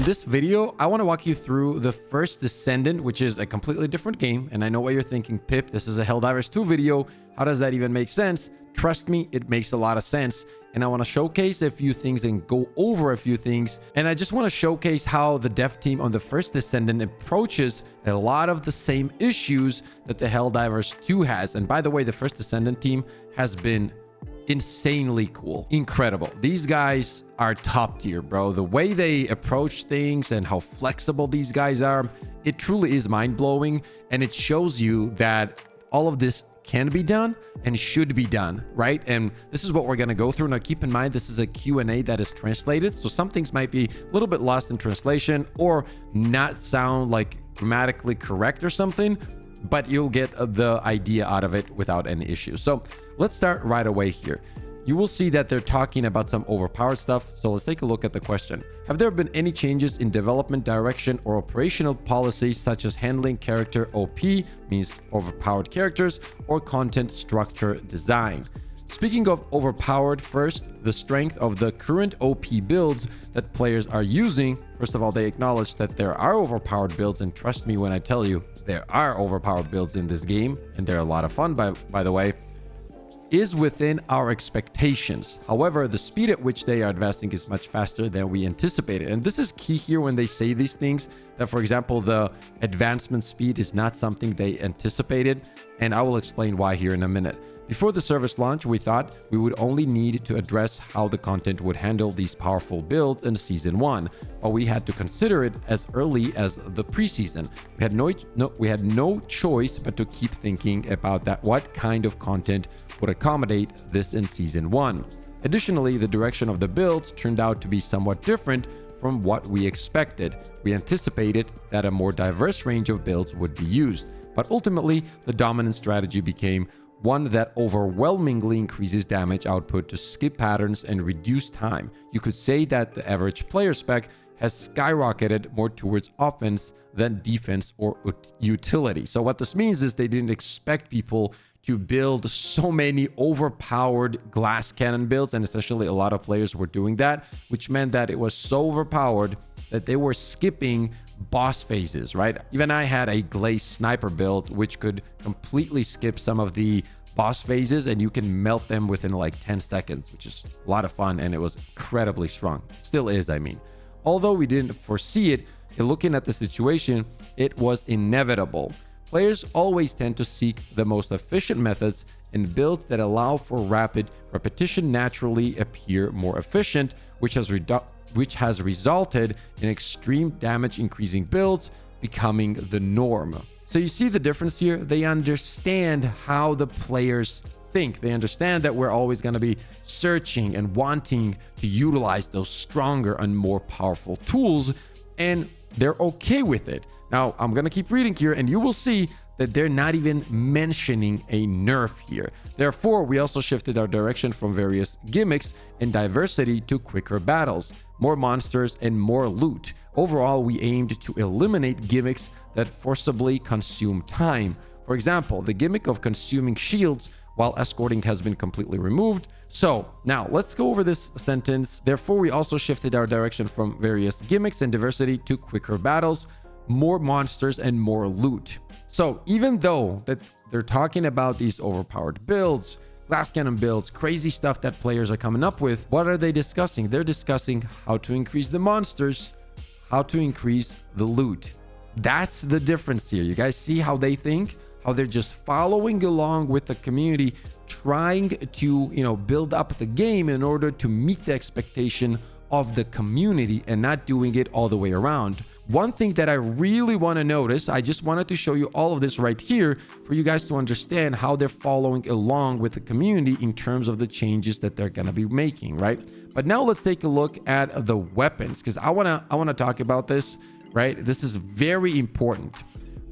In this video, I want to walk you through the first Descendant, which is a completely different game. And I know what you're thinking, Pip, this is a Helldivers 2 video. How does that even make sense? Trust me, it makes a lot of sense. And I want to showcase a few things and go over a few things. And I just want to showcase how the dev team on the first Descendant approaches a lot of the same issues that the Helldivers 2 has. And by the way, the first Descendant team has been insanely cool, incredible. These guys are top tier, bro. The way they approach things and how flexible these guys are, it truly is mind-blowing. And it shows you that all of this can be done and should be done, right? And this is what we're going to go through. Now keep in mind, this is a Q&A that is translated, so some things might be a little bit lost in translation or not sound like grammatically correct or something, but you'll get the idea out of it without any issues. So let's start right away here. You will see that they're talking about some overpowered stuff. So let's take a look at the question. Have there been any changes in development direction or operational policies, such as handling character OP, means overpowered characters, or content structure design? Speaking of overpowered, first, the strength of the current OP builds that players are using. First of all, they acknowledge that there are overpowered builds, and trust me when I tell you, there are overpowered builds in this game, and they're a lot of fun, by the way, is within our expectations. However, the speed at which they are advancing is much faster than we anticipated. And this is key here when they say these things, that, for example, the advancement speed is not something they anticipated. And I will explain why here in a minute. Before the service launch, we thought we would only need to address how the content would handle these powerful builds in Season 1, but we had to consider it as early as the preseason. We had no choice but to keep thinking about that, what kind of content would accommodate this in Season 1. Additionally, the direction of the builds turned out to be somewhat different from what we expected. We anticipated that a more diverse range of builds would be used, but ultimately the dominant strategy became one that overwhelmingly increases damage output to skip patterns and reduce time. You could say that the average player spec has skyrocketed more towards offense than defense or utility. So what this means is they didn't expect people to build so many overpowered glass cannon builds, and essentially a lot of players were doing that, which meant that it was so overpowered that they were skipping boss phases, right? Even I had a glaze sniper build which could completely skip some of the boss phases, and you can melt them within like 10 seconds, which is a lot of fun, and it was incredibly strong. Still is, I mean. Although we didn't foresee it, looking at the situation, it was inevitable. Players always tend to seek the most efficient methods, and builds that allow for rapid repetition naturally appear more efficient, which has resulted in extreme damage increasing builds becoming the norm. So you see the difference here? They understand how the players think. They understand that we're always going to be searching and wanting to utilize those stronger and more powerful tools, and they're okay with it. Now, I'm going to keep reading here, and you will see that they're not even mentioning a nerf here. Therefore, we also shifted our direction from various gimmicks and diversity to quicker battles, more monsters, and more loot. Overall, we aimed to eliminate gimmicks that forcibly consume time. For example, the gimmick of consuming shields while escorting has been completely removed. So now let's go over this sentence. Therefore, we also shifted our direction from various gimmicks and diversity to quicker battles, more monsters, and more loot. So even though that they're talking about these overpowered builds, glass cannon builds, crazy stuff that players are coming up with, what are they discussing? They're discussing how to increase the monsters, how to increase the loot. That's the difference here. You guys see how they think? How they're just following along with the community, trying to, build up the game in order to meet the expectation of the community and not doing it all the way around. One thing that I really want to notice, I just wanted to show you all of this right here for you guys to understand how they're following along with the community in terms of the changes that they're going to be making, right? But now let's take a look at the weapons, because I want to talk about this, right? This is very important.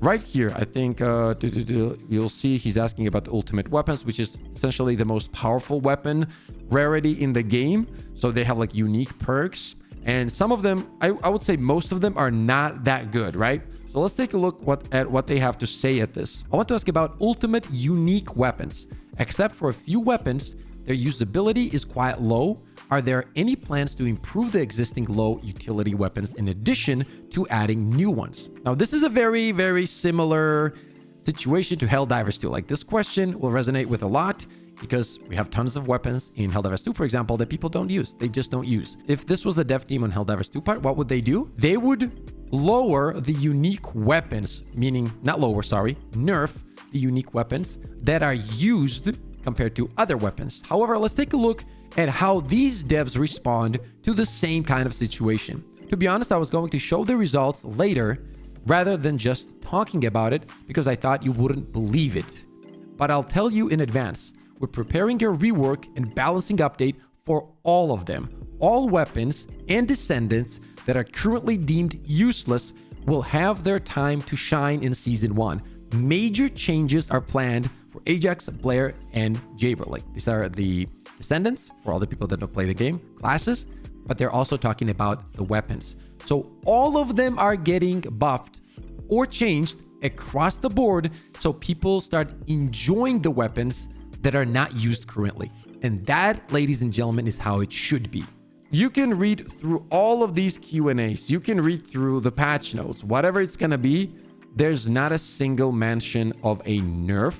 Right here, I think you'll see he's asking about the ultimate weapons, which is essentially the most powerful weapon rarity in the game. So they have like unique perks, and some of them, I would say most of them are not that good, right? So let's take a look at what they have to say at this. I want to ask about ultimate unique weapons. Except for a few weapons, their usability is quite low. Are there any plans to improve the existing low utility weapons in addition to adding new ones? Now, this is a very, very similar situation to Helldivers 2. Like, this question will resonate with a lot because we have tons of weapons in Helldivers 2, for example, that people don't use. They just don't use. If this was the dev team on Helldivers 2 part, what would they do? They would lower the unique weapons, meaning not lower, sorry, nerf the unique weapons that are used compared to other weapons. However, let's take a look at how these devs respond to the same kind of situation. To be honest, I was going to show the results later rather than just talking about it because I thought you wouldn't believe it. But I'll tell you in advance, we're preparing a rework and balancing update for all of them. All weapons and descendants that are currently deemed useless will have their time to shine in Season 1. Major changes are planned for Ajax, Blair, and Jaber. Like, these are the descendants for all the people that don't play the game, classes, but they're also talking about the weapons. So all of them are getting buffed or changed across the board so people start enjoying the weapons that are not used currently. And that, ladies and gentlemen, is how it should be. You can read through all of these Q&As. You can read through the patch notes, whatever it's going to be. There's not a single mention of a nerf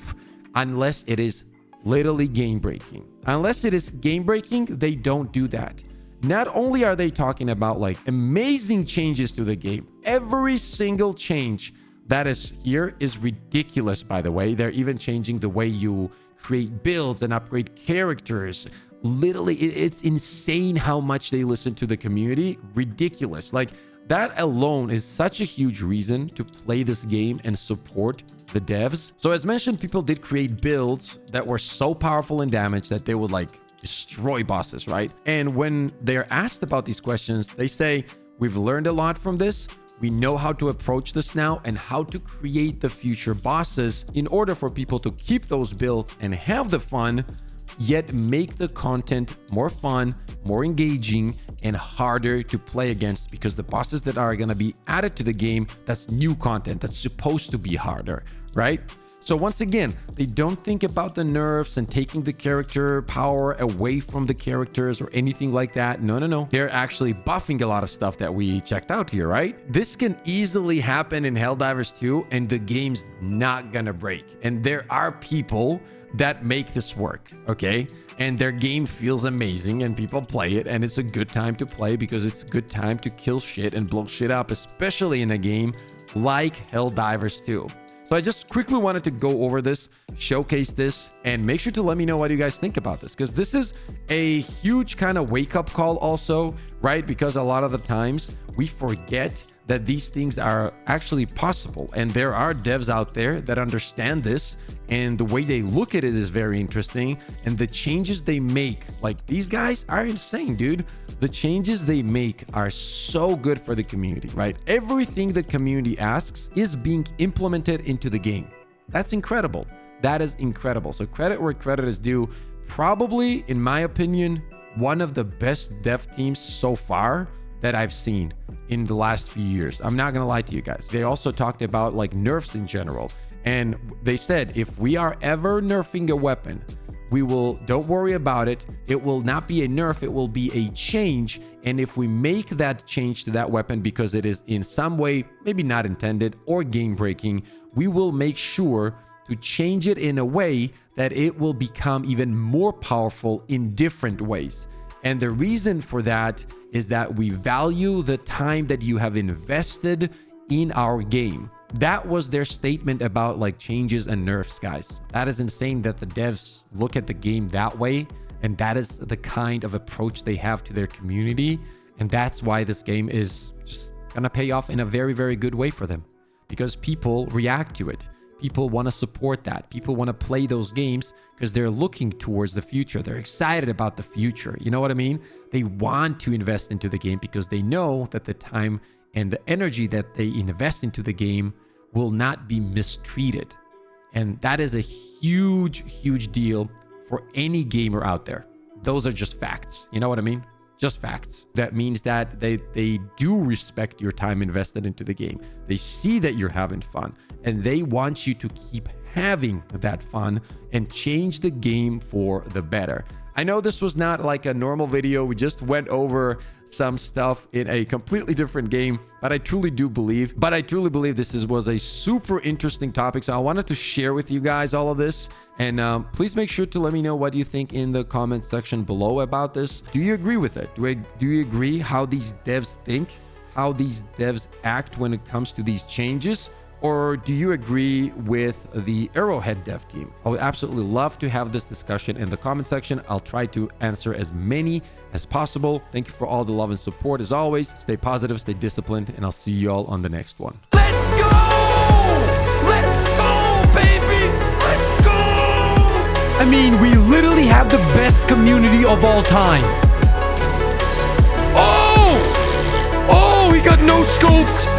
unless it is literally game breaking. Unless it is game breaking, they don't do that. Not only are they talking about like amazing changes to the game, every single change that is here is ridiculous, by the way. They're even changing the way you create builds and upgrade characters. Literally, it's insane how much they listen to the community. Ridiculous. Like, that alone is such a huge reason to play this game and support the devs. So as mentioned, people did create builds that were so powerful in damage that they would like destroy bosses, right? And when they're asked about these questions, they say, we've learned a lot from this. We know how to approach this now and how to create the future bosses in order for people to keep those builds and have the fun, yet make the content more fun, more engaging, and harder to play against, because the bosses that are going to be added to the game, that's new content that's supposed to be harder, right? So once again, they don't think about the nerfs and taking the character power away from the characters or anything like that. No. They're actually buffing a lot of stuff that we checked out here, right? This can easily happen in Helldivers 2 and the game's not gonna break. And there are people that make this work, okay? And their game feels amazing and people play it, and it's a good time to play because it's a good time to kill shit and blow shit up, especially in a game like Helldivers 2. So I just quickly wanted to go over this, showcase this, and make sure to let me know what you guys think about this, because this is a huge kind of wake-up call also, right? Because a lot of the times we forget that these things are actually possible, and there are devs out there that understand this, and the way they look at it is very interesting, and the changes they make, like, these guys are insane, dude. The changes they make are so good for the community, right? Everything the community asks is being implemented into the game. That's incredible. That is incredible. So credit where credit is due. Probably, in my opinion, one of the best dev teams so far that I've seen in the last few years. I'm not gonna lie to you guys. They also talked about like nerfs in general. And they said, if we are ever nerfing a weapon, don't worry about it. It will not be a nerf, it will be a change. And if we make that change to that weapon because it is in some way, maybe not intended or game breaking, we will make sure to change it in a way that it will become even more powerful in different ways. And the reason for that is that we value the time that you have invested in our game. That was their statement about like changes and nerfs, guys. That is insane that the devs look at the game that way. And that is the kind of approach they have to their community. And that's why this game is just gonna pay off in a very, very good way for them, because people react to it. People want to support that. People want to play those games because they're looking towards the future. They're excited about the future. You know what I mean? They want to invest into the game because they know that the time and the energy that they invest into the game will not be mistreated. And that is a huge, huge deal for any gamer out there. Those are just facts. You know what I mean? Just facts. That means that they do respect your time invested into the game. They see that you're having fun and they want you to keep having that fun and change the game for the better. I know this was not like a normal video. We just went over some stuff in a completely different game, but I truly believe this was a super interesting topic. So I wanted to share with you guys all of this. And please make sure to let me know what you think in the comment section below about this. Do you agree with it? Do you agree how these devs think, how these devs act when it comes to these changes? Or do you agree with the Arrowhead dev team? I would absolutely love to have this discussion in the comment section. I'll try to answer as many as possible. Thank you for all the love and support as always. Stay positive, stay disciplined, and I'll see you all on the next one. Let's go! Let's go, baby! Let's go! I mean, we literally have the best community of all time. Oh! Oh, he got no scoped!